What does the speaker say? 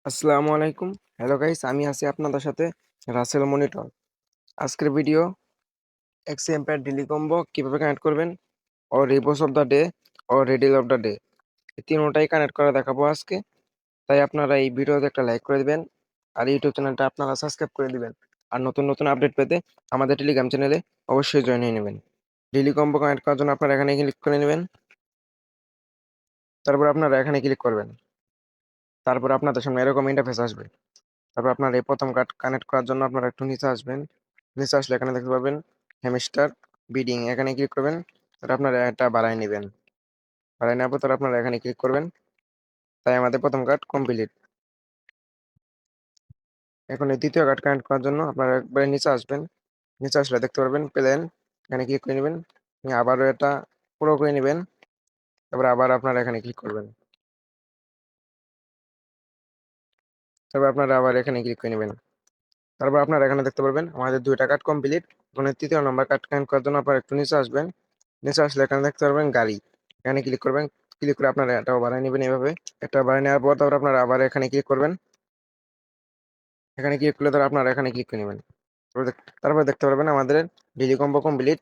আসসালামু আলাইকুম। Hello guys, আমি আছি আপনাদের সাথে রাসেল মনিটর। আজকের video X Empire daily combo কিভাবে কানেক্ট করবেন, ও রিপোস অফ দ্য ডে ও রেডিল অফ দ্য ডে, এই তিনটাই কানেক্ট করে দেখাবো আজকে। তাই আপনারা এই ভিডিওতে একটা লাইক করে দিবেন আর ইউটিউব চ্যানেলটা আপনারা সাবস্ক্রাইব করে দিবেন। আর নতুন নতুন আপডেট পেতে আমাদের টেলিগ্রাম চ্যানেলে অবশ্যই জয়েন হয়ে নেবেন। ডেইলি কম্বো কানেক্ট করার জন্য আপনারা এখানে ক্লিক করে নেবেন। তারপর আপনারা এখানে ক্লিক করবেন। তারপর আপনাদের সামনে এরকম ইন্টারফেস আসবে। তারপর আপনার এই প্রথম কার্ড কানেক্ট করার জন্য আপনারা একটু নিচে আসবেন। নিচে আসলে এখানে দেখতে পাবেন হ্যামস্টার বিডিং, এখানে ক্লিক করবেন। তারপর আপনারা এটা বাড়ায় নেবেন। বাড়ায় নেওয়ার পর তারপর আপনারা এখানে ক্লিক করবেন। তাই আমাদের প্রথম কার্ড কমপ্লিট। এখন এই দ্বিতীয় কার্ড কানেক্ট করার জন্য আপনারা একবারে নিচে আসবেন। নিচে আসলে দেখতে পারবেন প্লেন, এখানে ক্লিক করে নেবেন। নিয়ে আবারও এটা পুরো করে নেবেন। তারপর আবার আপনারা এখানে ক্লিক করবেন। তারপর আপনারা আবার এখানে ক্লিক করে নেবেন। তারপর আপনারা এখানে দেখতে পারবেন আমাদের দুইটা কার্ড কমপ্লিট। এখন এই তৃতীয় নম্বর কার্ড কানেক্ট করার জন্য আপনারা একটু নিচে আসবেন। নিচে আসলে এখানে দেখতে পারবেন গাড়ি, এখানে ক্লিক করবেন। ক্লিক করে আপনারা এটাও বানিয়ে নেবেন এইভাবে। এটা বানিয়ে নেওয়ার পর তারপর আপনারা আবার এখানে ক্লিক করবেন। এখানে ক্লিক করলে তারপর আপনারা এখানে ক্লিক করে নেবেন। তারপর দেখতে পারবেন আমাদের ডেইলি কম্বো কমপ্লিট।